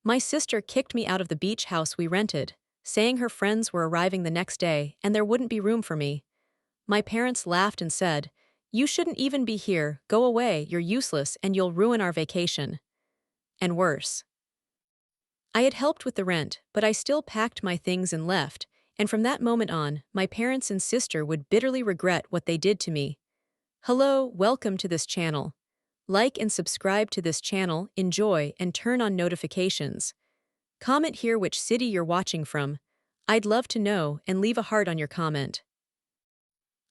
My sister kicked me out of the beach house we rented, saying her friends were arriving the next day and there wouldn't be room for me. My parents laughed and said, "You shouldn't even be here, go away, you're useless and you'll ruin our vacation." And worse. I had helped with the rent, but I still packed my things and left, and from that moment on, my parents and sister would bitterly regret what they did to me. Hello, welcome to this channel. Like and subscribe to this channel, enjoy, and turn on notifications. Comment here which city you're watching from. I'd love to know, and leave a heart on your comment.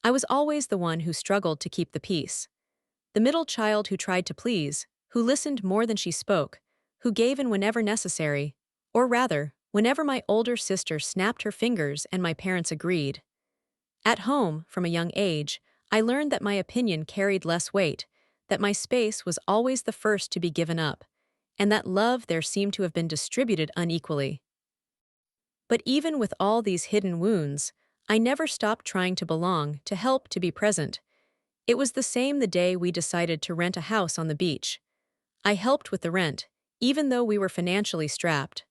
I was always the one who struggled to keep the peace. The middle child who tried to please, who listened more than she spoke, who gave in whenever necessary, or rather, whenever my older sister snapped her fingers and my parents agreed. At home, from a young age, I learned that my opinion carried less weight, that my space was always the first to be given up, and that love there seemed to have been distributed unequally. But even with all these hidden wounds, I never stopped trying to belong, to help, to be present. It was the same the day we decided to rent a house on the beach. I helped with the rent, even though we were financially strapped.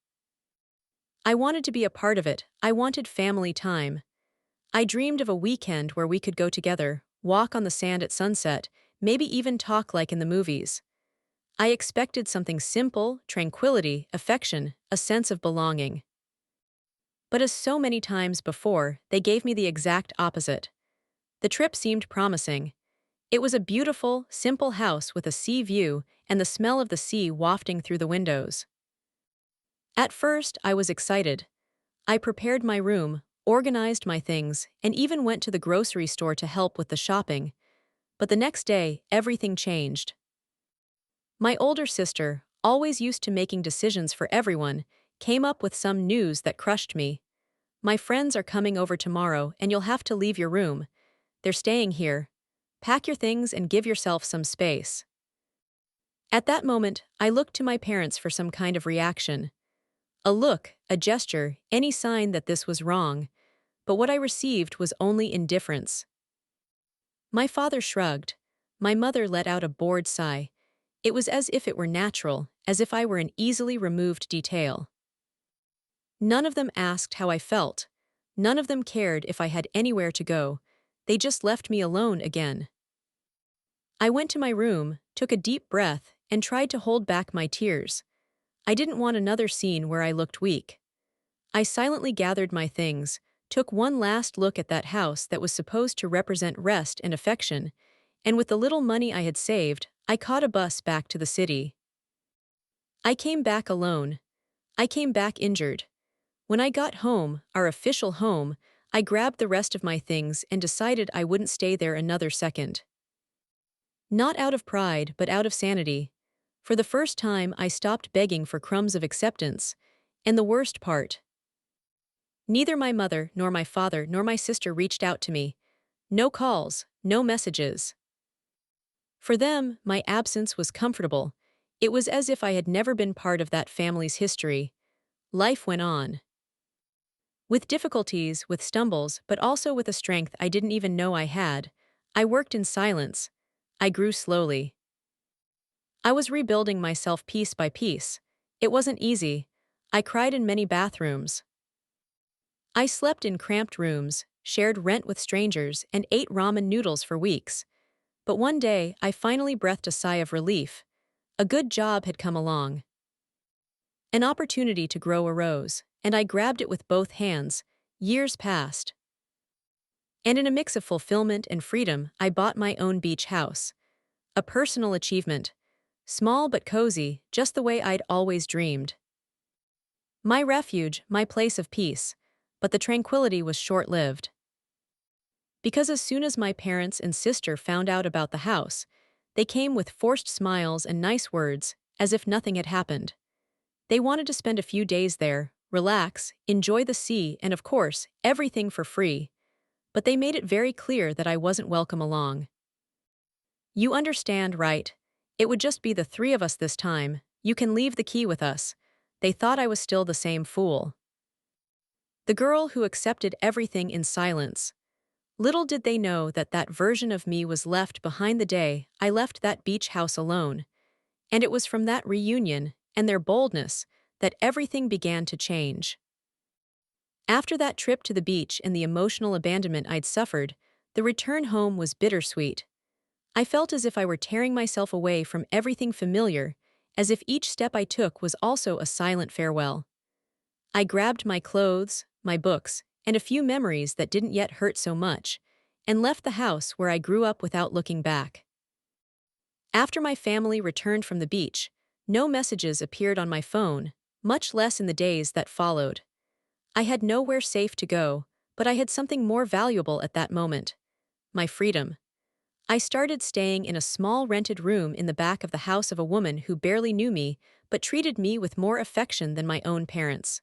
I wanted to be a part of it, I wanted family time. I dreamed of a weekend where we could go together, walk on the sand at sunset, maybe even talk like in the movies. I expected something simple, tranquility, affection, a sense of belonging. But as so many times before, they gave me the exact opposite. The trip seemed promising. It was a beautiful, simple house with a sea view and the smell of the sea wafting through the windows. At first, I was excited. I prepared my room, organized my things, and even went to the grocery store to help with the shopping. But the next day, everything changed. My older sister, always used to making decisions for everyone, came up with some news that crushed me. "My friends are coming over tomorrow and you'll have to leave your room. They're staying here. Pack your things and give yourself some space." At that moment, I looked to my parents for some kind of reaction. A look, a gesture, any sign that this was wrong. But what I received was only indifference. My father shrugged. My mother let out a bored sigh. It was as if it were natural, as if I were an easily removed detail. None of them asked how I felt. None of them cared if I had anywhere to go. They just left me alone again. I went to my room, took a deep breath, and tried to hold back my tears. I didn't want another scene where I looked weak. I silently gathered my things, took one last look at that house that was supposed to represent rest and affection, and with the little money I had saved, I caught a bus back to the city. I came back alone. I came back injured. When I got home, our official home, I grabbed the rest of my things and decided I wouldn't stay there another second. Not out of pride, but out of sanity. For the first time, I stopped begging for crumbs of acceptance. And the worst part, neither my mother, nor my father, nor my sister reached out to me. No calls, no messages. For them, my absence was comfortable. It was as if I had never been part of that family's history. Life went on. With difficulties, with stumbles, but also with a strength I didn't even know I had. I worked in silence. I grew slowly. I was rebuilding myself piece by piece. It wasn't easy. I cried in many bathrooms. I slept in cramped rooms, shared rent with strangers, and ate ramen noodles for weeks. But one day, I finally breathed a sigh of relief. A good job had come along. An opportunity to grow arose, and I grabbed it with both hands. Years passed. And in a mix of fulfillment and freedom, I bought my own beach house. A personal achievement. Small but cozy, just the way I'd always dreamed. My refuge, my place of peace. But the tranquility was short-lived. Because as soon as my parents and sister found out about the house, they came with forced smiles and nice words, as if nothing had happened. They wanted to spend a few days there, relax, enjoy the sea, and of course, everything for free. But they made it very clear that I wasn't welcome along. "You understand, right? It would just be the three of us this time. You can leave the key with us." They thought I was still the same fool. The girl who accepted everything in silence. Little did they know that that version of me was left behind the day I left that beach house alone. And it was from that reunion, and their boldness, that everything began to change. After that trip to the beach and the emotional abandonment I'd suffered, the return home was bittersweet. I felt as if I were tearing myself away from everything familiar, as if each step I took was also a silent farewell. I grabbed my clothes, my books, and a few memories that didn't yet hurt so much, and left the house where I grew up without looking back. After my family returned from the beach, no messages appeared on my phone, much less in the days that followed. I had nowhere safe to go, but I had something more valuable at that moment: my freedom. I started staying in a small rented room in the back of the house of a woman who barely knew me but treated me with more affection than my own parents.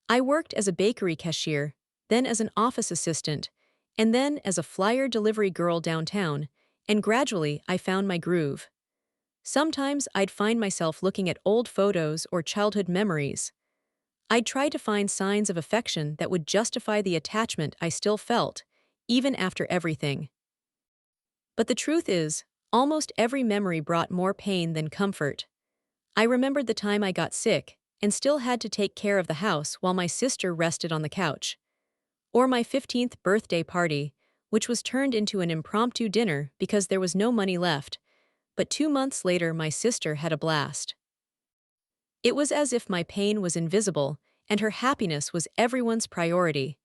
I worked as a bakery cashier, then as an office assistant, and then as a flyer delivery girl downtown, and gradually I found my groove. Sometimes I'd find myself looking at old photos or childhood memories. I'd try to find signs of affection that would justify the attachment I still felt, even after everything. But the truth is, almost every memory brought more pain than comfort. I remembered the time I got sick and still had to take care of the house while my sister rested on the couch. Or my 15th birthday party, which was turned into an impromptu dinner because there was no money left, but 2 months later my sister had a blast. It was as if my pain was invisible and her happiness was everyone's priority.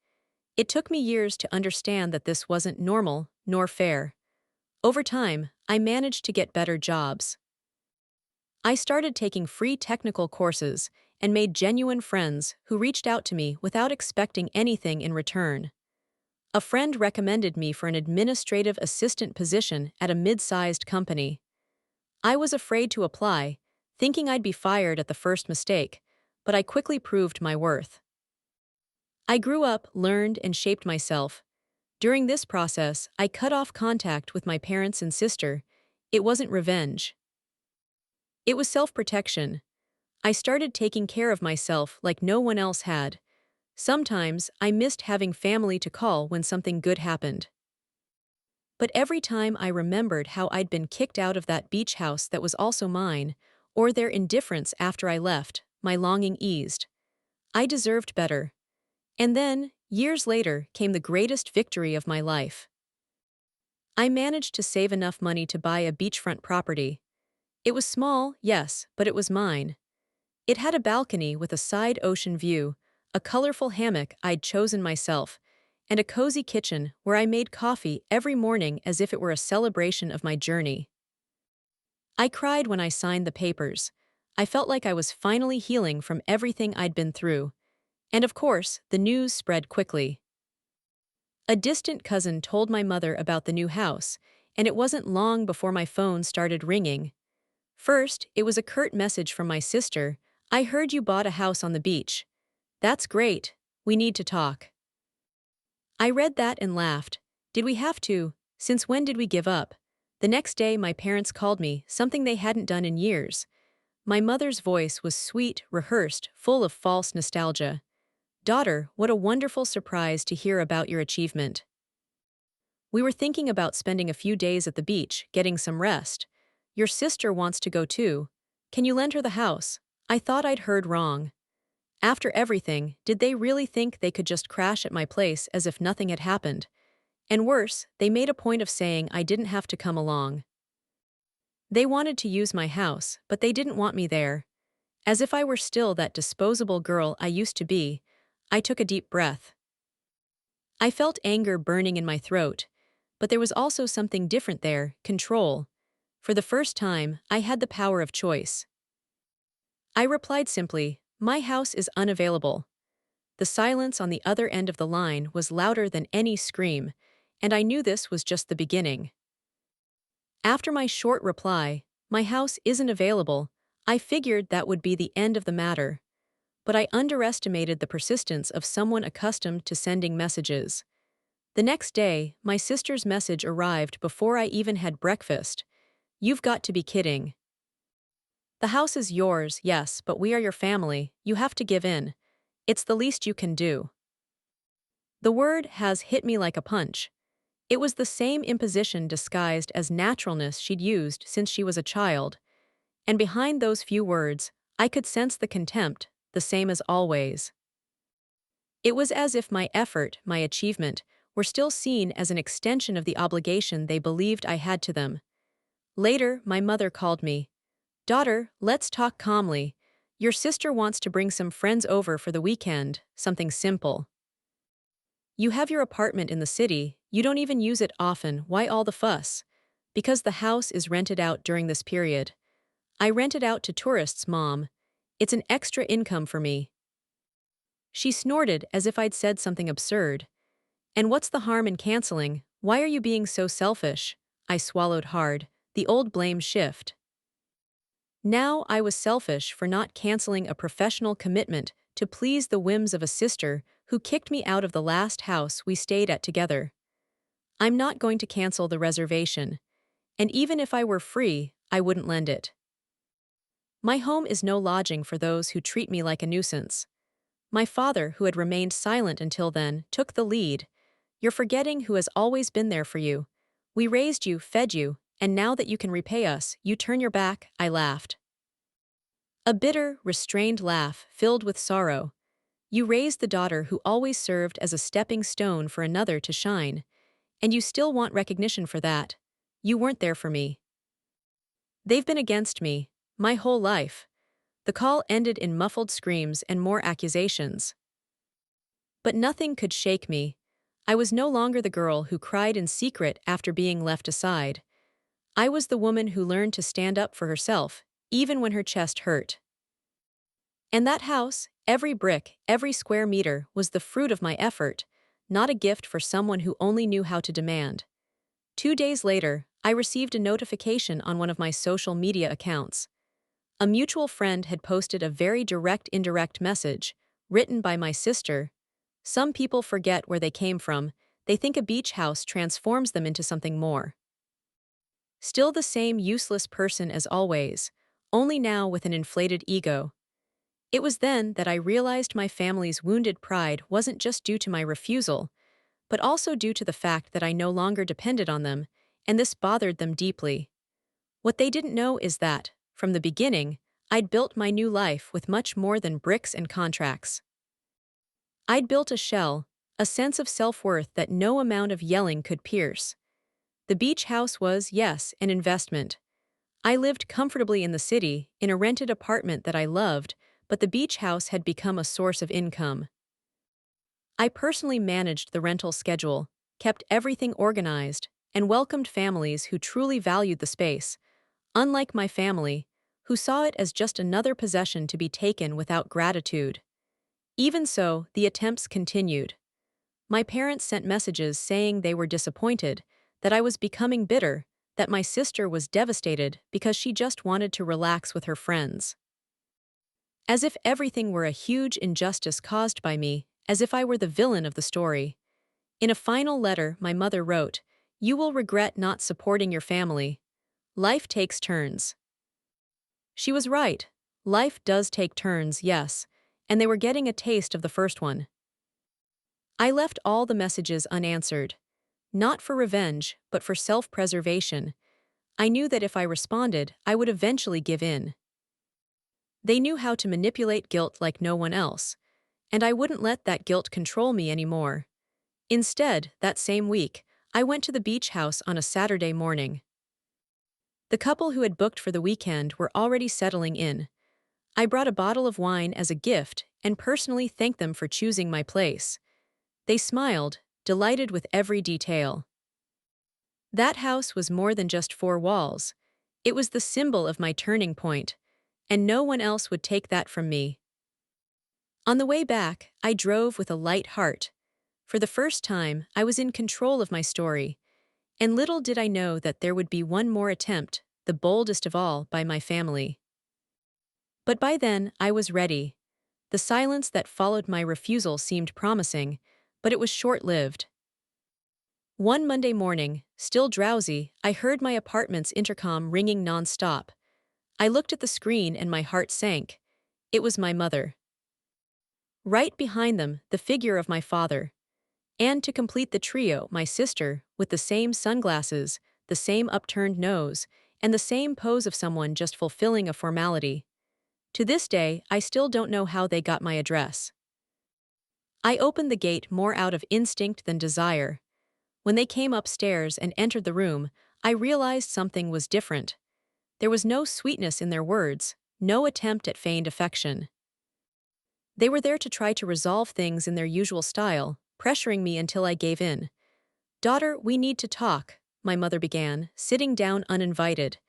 It took me years to understand that this wasn't normal nor fair. Over time, I managed to get better jobs. I started taking free technical courses and made genuine friends who reached out to me without expecting anything in return. A friend recommended me for an administrative assistant position at a mid-sized company. I was afraid to apply, thinking I'd be fired at the first mistake, but I quickly proved my worth. I grew up, learned, and shaped myself. During this process, I cut off contact with my parents and sister. It wasn't revenge. It was self-protection. I started taking care of myself like no one else had. Sometimes, I missed having family to call when something good happened. But every time I remembered how I'd been kicked out of that beach house that was also mine, or their indifference after I left, my longing eased. I deserved better. And then, years later, came the greatest victory of my life. I managed to save enough money to buy a beachfront property. It was small, yes, but it was mine. It had a balcony with a side ocean view, a colorful hammock I'd chosen myself, and a cozy kitchen where I made coffee every morning as if it were a celebration of my journey. I cried when I signed the papers. I felt like I was finally healing from everything I'd been through. And of course, the news spread quickly. A distant cousin told my mother about the new house, and it wasn't long before my phone started ringing. First, it was a curt message from my sister: "I heard you bought a house on the beach. That's great. We need to talk." I read that and laughed. Did we have to? Since when did we give up? The next day, my parents called me, something they hadn't done in years. My mother's voice was sweet, rehearsed, full of false nostalgia. "Daughter, what a wonderful surprise to hear about your achievement. We were thinking about spending a few days at the beach, getting some rest. Your sister wants to go too. Can you lend her the house?" I thought I'd heard wrong. After everything, did they really think they could just crash at my place as if nothing had happened? And worse, they made a point of saying I didn't have to come along. They wanted to use my house, but they didn't want me there. As if I were still that disposable girl I used to be, I took a deep breath. I felt anger burning in my throat, but there was also something different there: control. For the first time, I had the power of choice. I replied simply, "My house is unavailable." The silence on the other end of the line was louder than any scream, and I knew this was just the beginning. After my short reply, "My house isn't available," I figured that would be the end of the matter. But I underestimated the persistence of someone accustomed to sending messages. The next day, my sister's message arrived before I even had breakfast. "You've got to be kidding. The house is yours, yes, but we are your family. You have to give in. It's the least you can do." The word has hit me like a punch. It was the same imposition disguised as naturalness she'd used since she was a child. And behind those few words, I could sense the contempt, the same as always. It was as if my effort, my achievement, were still seen as an extension of the obligation they believed I had to them. Later, my mother called me. "Daughter, let's talk calmly. Your sister wants to bring some friends over for the weekend, something simple. You have your apartment in the city, you don't even use it often, why all the fuss?" "Because the house is rented out during this period. I rent it out to tourists, Mom. It's an extra income for me." She snorted as if I'd said something absurd. "And what's the harm in canceling? Why are you being so selfish?" I swallowed hard, the old blame shift. Now I was selfish for not canceling a professional commitment to please the whims of a sister who kicked me out of the last house we stayed at together. I'm not going to cancel the reservation. And even if I were free, I wouldn't lend it. My home is no lodging for those who treat me like a nuisance. My father, who had remained silent until then, took the lead. "You're forgetting who has always been there for you. We raised you, fed you, and now that you can repay us, you turn your back," I laughed. A bitter, restrained laugh filled with sorrow. "You raised the daughter who always served as a stepping stone for another to shine, and you still want recognition for that. You weren't there for me. They've been against me, my whole life." The call ended in muffled screams and more accusations. But nothing could shake me. I was no longer the girl who cried in secret after being left aside. I was the woman who learned to stand up for herself, even when her chest hurt. And that house, every brick, every square meter, was the fruit of my effort, not a gift for someone who only knew how to demand. 2 days later, I received a notification on one of my social media accounts. A mutual friend had posted a very direct indirect message, written by my sister. "Some people forget where they came from, they think a beach house transforms them into something more." Still the same useless person as always, only now with an inflated ego. It was then that I realized my family's wounded pride wasn't just due to my refusal, but also due to the fact that I no longer depended on them, and this bothered them deeply. What they didn't know is that, from the beginning, I'd built my new life with much more than bricks and contracts. I'd built a shell, a sense of self-worth that no amount of yelling could pierce. The beach house was, yes, an investment. I lived comfortably in the city, in a rented apartment that I loved, but the beach house had become a source of income. I personally managed the rental schedule, kept everything organized, and welcomed families who truly valued the space, unlike my family, who saw it as just another possession to be taken without gratitude. Even so, the attempts continued. My parents sent messages saying they were disappointed, that I was becoming bitter, that my sister was devastated because she just wanted to relax with her friends. As if everything were a huge injustice caused by me, as if I were the villain of the story. In a final letter, my mother wrote, "You will regret not supporting your family. Life takes turns." She was right. Life does take turns, yes, and they were getting a taste of the first one. I left all the messages unanswered. Not for revenge, but for self-preservation. I knew that if I responded, I would eventually give in. They knew how to manipulate guilt like no one else, and I wouldn't let that guilt control me anymore. Instead, that same week, I went to the beach house on a Saturday morning. The couple who had booked for the weekend were already settling in. I brought a bottle of wine as a gift and personally thanked them for choosing my place. They smiled, delighted with every detail. That house was more than just four walls. It was the symbol of my turning point, and no one else would take that from me. On the way back, I drove with a light heart. For the first time, I was in control of my story, and little did I know that there would be one more attempt, the boldest of all, by my family. But by then, I was ready. The silence that followed my refusal seemed promising, but it was short-lived. One Monday morning, still drowsy, I heard my apartment's intercom ringing non-stop. I looked at the screen and my heart sank. It was my mother. Right behind them, the figure of my father. And to complete the trio, my sister, with the same sunglasses, the same upturned nose, and the same pose of someone just fulfilling a formality. To this day, I still don't know how they got my address. I opened the gate more out of instinct than desire. When they came upstairs and entered the room, I realized something was different. There was no sweetness in their words, no attempt at feigned affection. They were there to try to resolve things in their usual style, pressuring me until I gave in. "Daughter, we need to talk," my mother began, sitting down uninvited.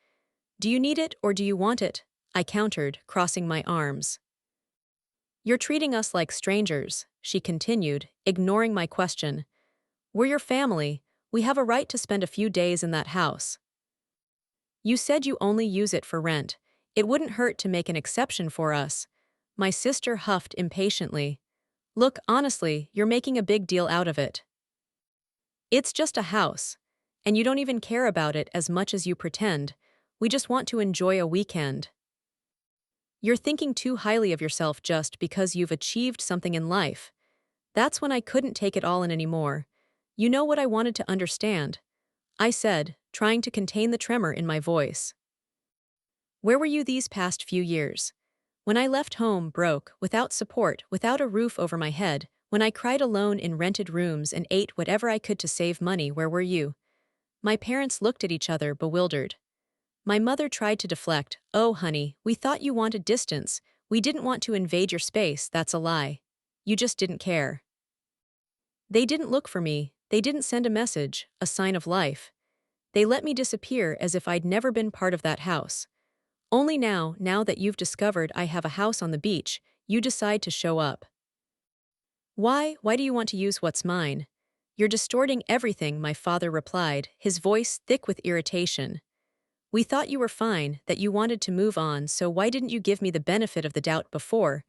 "Do you need it or do you want it?" I countered, crossing my arms. "You're treating us like strangers," she continued, ignoring my question. "We're your family. We have a right to spend a few days in that house. You said you only use it for rent. It wouldn't hurt to make an exception for us." My sister huffed impatiently. "Look, honestly, you're making a big deal out of it. It's just a house. And you don't even care about it as much as you pretend. We just want to enjoy a weekend. You're thinking too highly of yourself just because you've achieved something in life." That's when I couldn't take it all in anymore. "You know what I wanted to understand?" I said, trying to contain the tremor in my voice. "Where were you these past few years? When I left home broke, without support, without a roof over my head, when I cried alone in rented rooms and ate whatever I could to save money, where were you?" My parents looked at each other, bewildered. My mother tried to deflect. "Oh, honey, we thought you wanted distance. We didn't want to invade your space, that's a lie. You just didn't care. They didn't look for me, they didn't send a message, a sign of life. They let me disappear as if I'd never been part of that house. Only now that you've discovered I have a house on the beach, you decide to show up. Why do you want to use what's mine?" "You're distorting everything," my father replied, his voice thick with irritation. "We thought you were fine, that you wanted to move on, so why didn't you give me the benefit of the doubt before?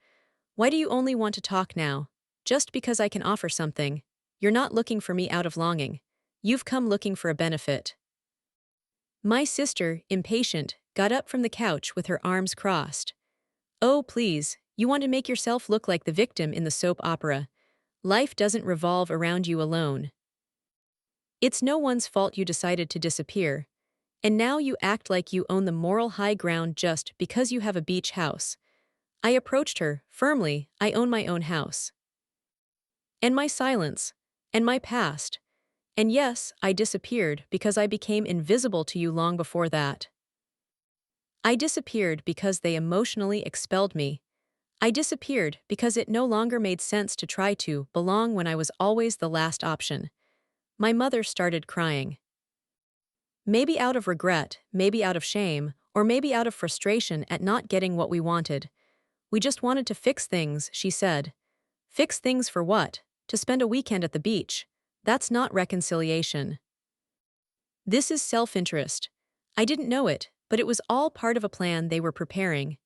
Why do you only want to talk now? Just because I can offer something. You're not looking for me out of longing. You've come looking for a benefit." My sister, impatient, got up from the couch with her arms crossed. "Oh, please, you want to make yourself look like the victim in the soap opera. Life doesn't revolve around you alone. It's no one's fault you decided to disappear. And now you act like you own the moral high ground just because you have a beach house." I approached her, firmly. "I own my own house. And my silence. And my past. And yes, I disappeared because I became invisible to you long before that. I disappeared because they emotionally expelled me. I disappeared because it no longer made sense to try to belong when I was always the last option." My mother started crying. Maybe out of regret, maybe out of shame, or maybe out of frustration at not getting what we wanted. "We just wanted to fix things," she said. "Fix things for what? To spend a weekend at the beach. That's not reconciliation. This is self-interest." I didn't know it, but it was all part of a plan they were preparing.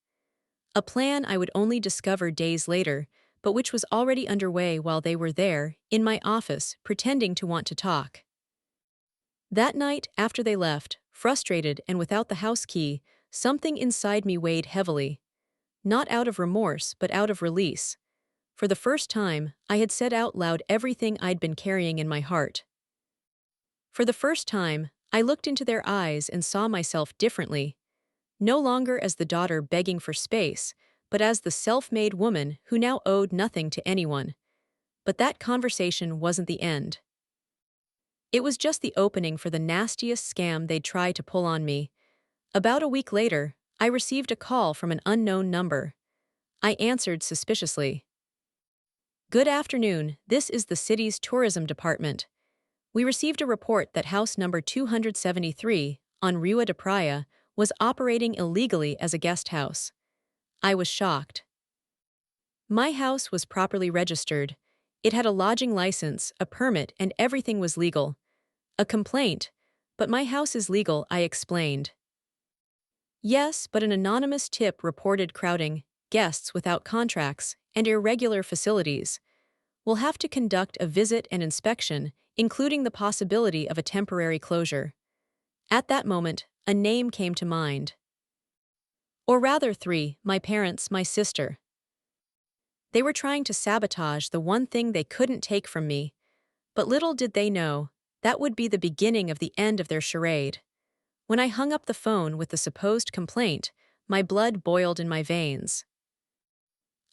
A plan I would only discover days later, but which was already underway while they were there, in my office, pretending to want to talk. That night, after they left, frustrated and without the house key, something inside me weighed heavily. Not out of remorse, but out of release. For the first time, I had said out loud everything I'd been carrying in my heart. For the first time, I looked into their eyes and saw myself differently. No longer as the daughter begging for space, but as the self-made woman who now owed nothing to anyone. But that conversation wasn't the end. It was just the opening for the nastiest scam they'd try to pull on me. About a week later, I received a call from an unknown number. I answered suspiciously. "Good afternoon, this is the city's tourism department. We received a report that house number 273, on Rua de Praia, was operating illegally as a guest house." I was shocked. My house was properly registered. It had a lodging license, a permit, and everything was legal. A complaint. "But my house is legal," I explained. "Yes, but an anonymous tip reported crowding, guests without contracts, and irregular facilities. We'll have to conduct a visit and inspection, including the possibility of a temporary closure." At that moment, a name came to mind. Or rather three: my parents, my sister. They were trying to sabotage the one thing they couldn't take from me. But little did they know, that would be the beginning of the end of their charade. When I hung up the phone with the supposed complaint, My blood boiled in my veins.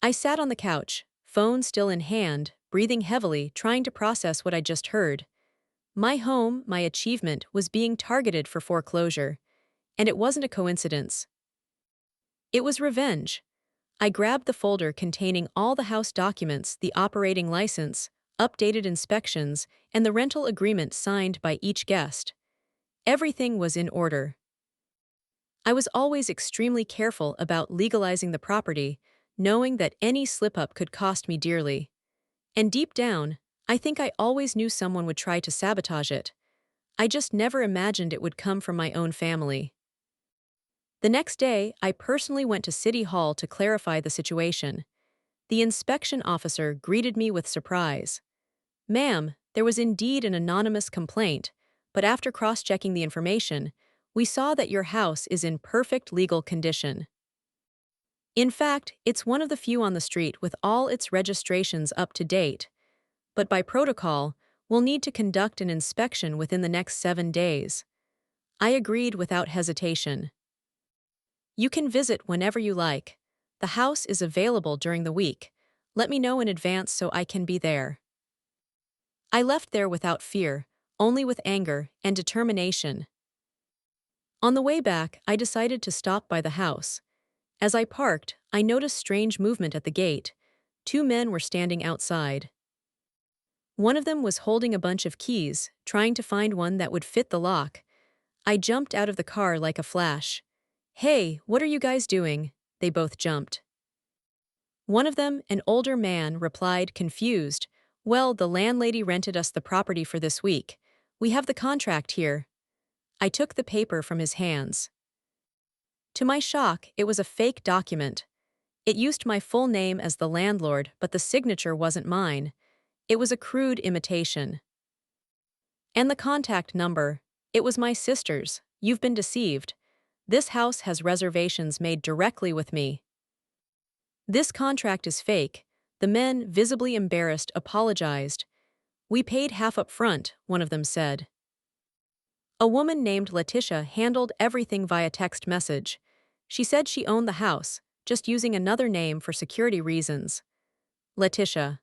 I sat on the couch, phone still in hand, breathing heavily, trying to process what I just heard. My home, my achievement, was being targeted for foreclosure. And it wasn't a coincidence. It was revenge. I grabbed the folder containing all the house documents, the operating license, updated inspections, and the rental agreement signed by each guest. Everything was in order. I was always extremely careful about legalizing the property, knowing that any slip-up could cost me dearly. And deep down, I think I always knew someone would try to sabotage it. I just never imagined it would come from my own family. The next day, I personally went to City Hall to clarify the situation. The inspection officer greeted me with surprise. "Ma'am, there was indeed an anonymous complaint, but after cross-checking the information, we saw that your house is in perfect legal condition. In fact, it's one of the few on the street with all its registrations up to date. But by protocol, we'll need to conduct an inspection within the next 7 days." I agreed without hesitation. "You can visit whenever you like. The house is available during the week. Let me know in advance so I can be there." I left there without fear, only with anger and determination. On the way back, I decided to stop by the house. As I parked, I noticed strange movement at the gate. 2 men were standing outside. One of them was holding a bunch of keys, trying to find one that would fit the lock. I jumped out of the car like a flash. "Hey, what are you guys doing?" They both jumped. One of them, an older man, replied, confused, "Well, the landlady rented us the property for this week. We have the contract here." I took the paper from his hands. To my shock, it was a fake document. It used my full name as the landlord, but the signature wasn't mine. It was a crude imitation. And the contact number, it was my sister's. "You've been deceived. This house has reservations made directly with me." "This contract is fake." The men, visibly embarrassed, apologized. "We paid half up front," one of them said. A woman named Letitia handled everything via text message. She said she owned the house, just using another name for security reasons. Letitia.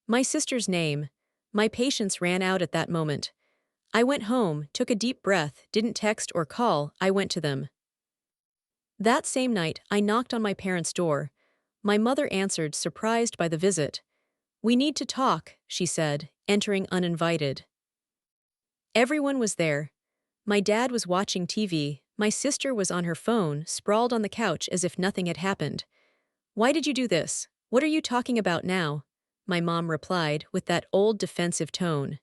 My sister's name. My patience ran out at that moment. I went home, took a deep breath, didn't text or call, I went to them. That same night, I knocked on my parents' door. My mother answered, surprised by the visit. "We need to talk," she said, entering uninvited. Everyone was there. My dad was watching TV, my sister was on her phone, sprawled on the couch as if nothing had happened. "Why did you do this? What are you talking about now?" My mom replied with that old defensive tone.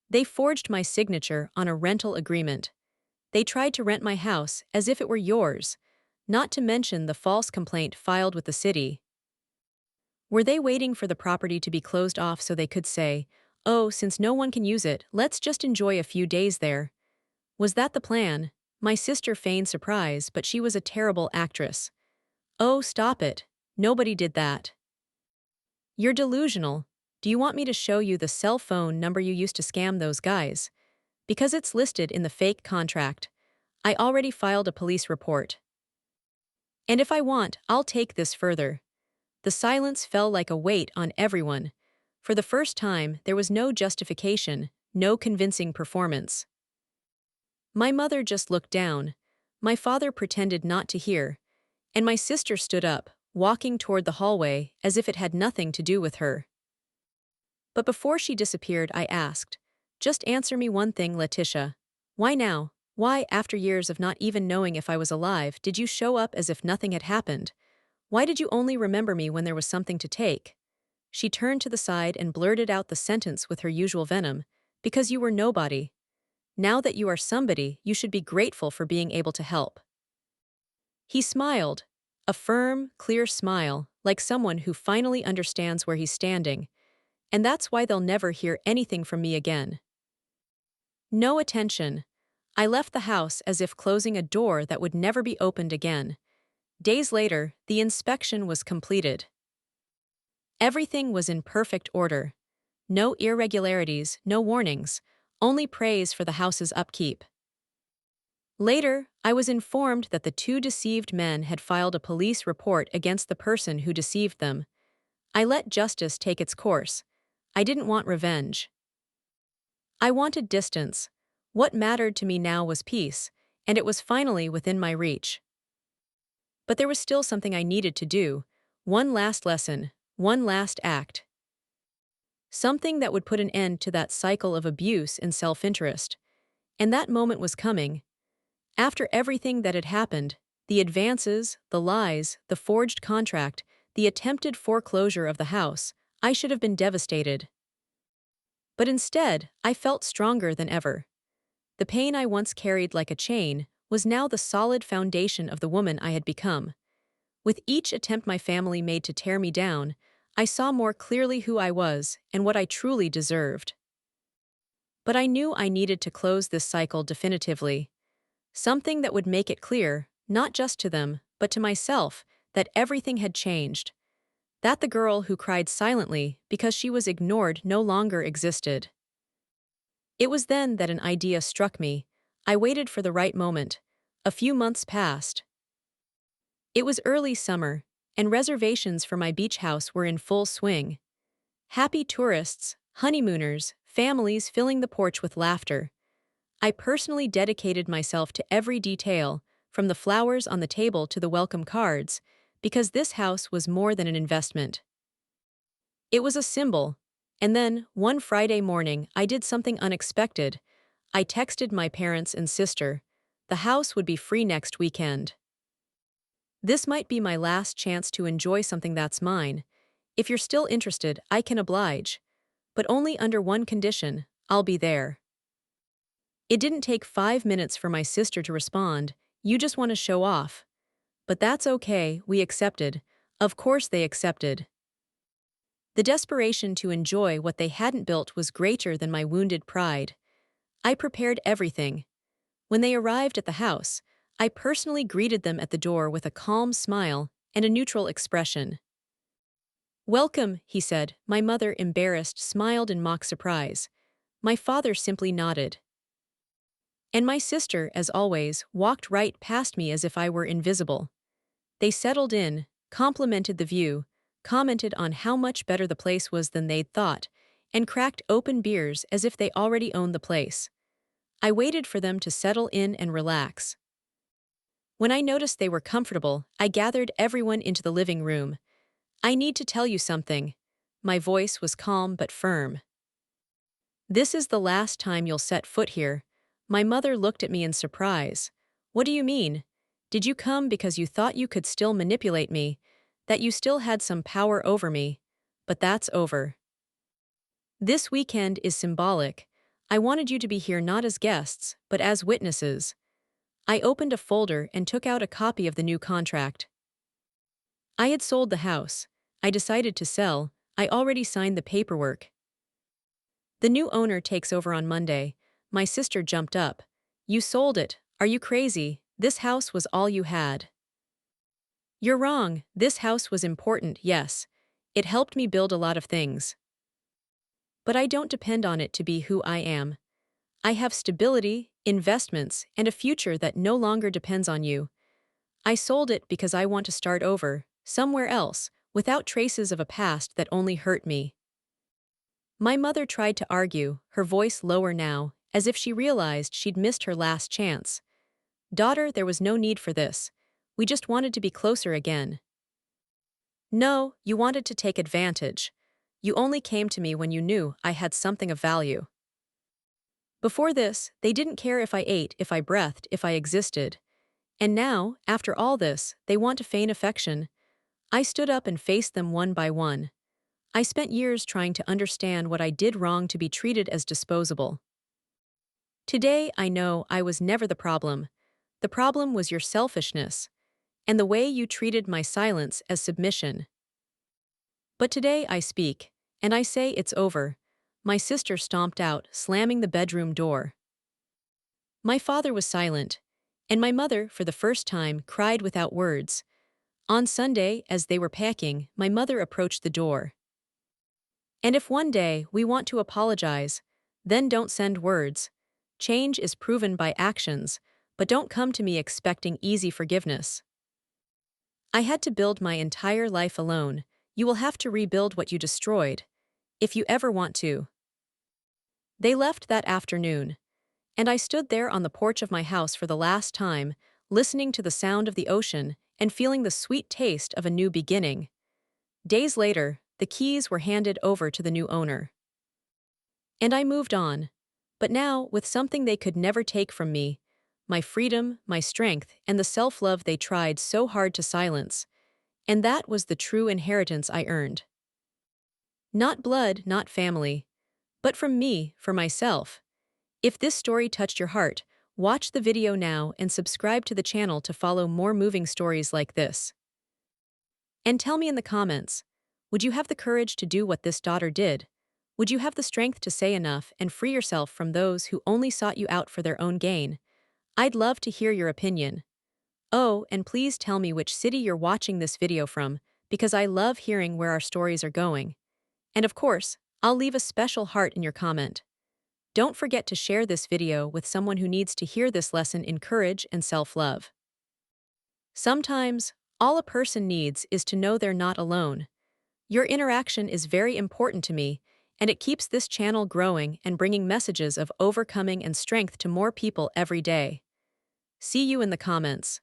"They forged my signature on a rental agreement. They tried to rent my house as if it were yours, not to mention the false complaint filed with the city. Were they waiting for the property to be closed off so they could say, 'Oh, since no one can use it, let's just enjoy a few days there'? Was that the plan?" My sister feigned surprise, but she was a terrible actress. "Oh, stop it. Nobody did that." "You're delusional. Do you want me to show you the cell phone number you used to scam those guys? Because it's listed in the fake contract. I already filed a police report. And if I want, I'll take this further." The silence fell like a weight on everyone. For the first time, there was no justification, no convincing performance. My mother just looked down. My father pretended not to hear. And my sister stood up, walking toward the hallway as if it had nothing to do with her. But before she disappeared, I asked, "Just answer me one thing, Letitia. Why now? Why, after years of not even knowing if I was alive, did you show up as if nothing had happened? Why did you only remember me when there was something to take?" She turned to the side and blurted out the sentence with her usual venom, "Because you were nobody. Now that you are somebody, you should be grateful for being able to help." He smiled, a firm, clear smile, like someone who finally understands where he's standing. And that's why they'll never hear anything from me again. No attention. I left the house as if closing a door that would never be opened again. Days later, the inspection was completed. Everything was in perfect order. No irregularities, no warnings, only praise for the house's upkeep. Later, I was informed that the two deceived men had filed a police report against the person who deceived them. I let justice take its course. I didn't want revenge. I wanted distance. What mattered to me now was peace, and it was finally within my reach. But there was still something I needed to do. One last lesson, one last act. Something that would put an end to that cycle of abuse and self-interest. And that moment was coming. After everything that had happened, the advances, the lies, the forged contract, the attempted foreclosure of the house, I should have been devastated. But instead, I felt stronger than ever. The pain I once carried like a chain was now the solid foundation of the woman I had become. With each attempt my family made to tear me down, I saw more clearly who I was and what I truly deserved. But I knew I needed to close this cycle definitively. Something that would make it clear, not just to them, but to myself, that everything had changed. That the girl who cried silently because she was ignored no longer existed. It was then that an idea struck me. I waited for the right moment. A few months passed. It was early summer, and reservations for my beach house were in full swing. Happy tourists, honeymooners, families filling the porch with laughter. I personally dedicated myself to every detail, from the flowers on the table to the welcome cards, because this house was more than an investment. It was a symbol. And then, one Friday morning, I did something unexpected. I texted my parents and sister. The house would be free next weekend. This might be my last chance to enjoy something that's mine. If you're still interested, I can oblige. But only under one condition: I'll be there. It didn't take 5 minutes for my sister to respond. You just want to show off. But that's okay, we accepted. Of course they accepted. The desperation to enjoy what they hadn't built was greater than my wounded pride. I prepared everything. When they arrived at the house, I personally greeted them at the door with a calm smile and a neutral expression. "Welcome," he said. My mother, embarrassed, smiled in mock surprise. My father simply nodded. And my sister, as always, walked right past me as if I were invisible. They settled in, complimented the view, commented on how much better the place was than they'd thought, and cracked open beers as if they already owned the place. I waited for them to settle in and relax. When I noticed they were comfortable, I gathered everyone into the living room. "I need to tell you something." My voice was calm but firm. "This is the last time you'll set foot here." My mother looked at me in surprise. "What do you mean? Did you come because you thought you could still manipulate me, that you still had some power over me? But that's over. This weekend is symbolic. I wanted you to be here not as guests, but as witnesses." I opened a folder and took out a copy of the new contract. I had sold the house. I decided to sell. I already signed the paperwork. "The new owner takes over on Monday." My sister jumped up. "You sold it. Are you crazy? This house was all you had." "You're wrong. This house was important, yes. It helped me build a lot of things. But I don't depend on it to be who I am. I have stability, investments, and a future that no longer depends on you. I sold it because I want to start over, somewhere else, without traces of a past that only hurt me." My mother tried to argue, her voice lower now, as if she realized she'd missed her last chance. "Daughter, there was no need for this. We just wanted to be closer again." "No, you wanted to take advantage. You only came to me when you knew I had something of value. Before this, they didn't care if I ate, if I breathed, if I existed. And now, after all this, they want to feign affection." I stood up and faced them one by one. I spent years trying to understand what I did wrong to be treated as disposable. Today, I know I was never the problem. The problem was your selfishness, and the way you treated my silence as submission. But today I speak, and I say it's over. My sister stomped out, slamming the bedroom door. My father was silent, and my mother, for the first time, cried without words. On Sunday, as they were packing, my mother approached the door. "And if one day we want to apologize, then don't send words. Change is proven by actions, but don't come to me expecting easy forgiveness. I had to build my entire life alone. You will have to rebuild what you destroyed, if you ever want to. They left that afternoon, and I stood there on the porch of my house for the last time, listening to the sound of the ocean and feeling the sweet taste of a new beginning. Days later, the keys were handed over to the new owner. And I moved on, but now with something they could never take from me: my freedom, my strength, and the self-love they tried so hard to silence. And that was the true inheritance I earned. Not blood, not family, but from me, for myself. If this story touched your heart, watch the video now and subscribe to the channel to follow more moving stories like this. And tell me in the comments, would you have the courage to do what this daughter did? Would you have the strength to say enough and free yourself from those who only sought you out for their own gain? I'd love to hear your opinion. Oh, and please tell me which city you're watching this video from, because I love hearing where our stories are going. And of course, I'll leave a special heart in your comment. Don't forget to share this video with someone who needs to hear this lesson in courage and self-love. Sometimes, all a person needs is to know they're not alone. Your interaction is very important to me, and it keeps this channel growing and bringing messages of overcoming and strength to more people every day. See you in the comments.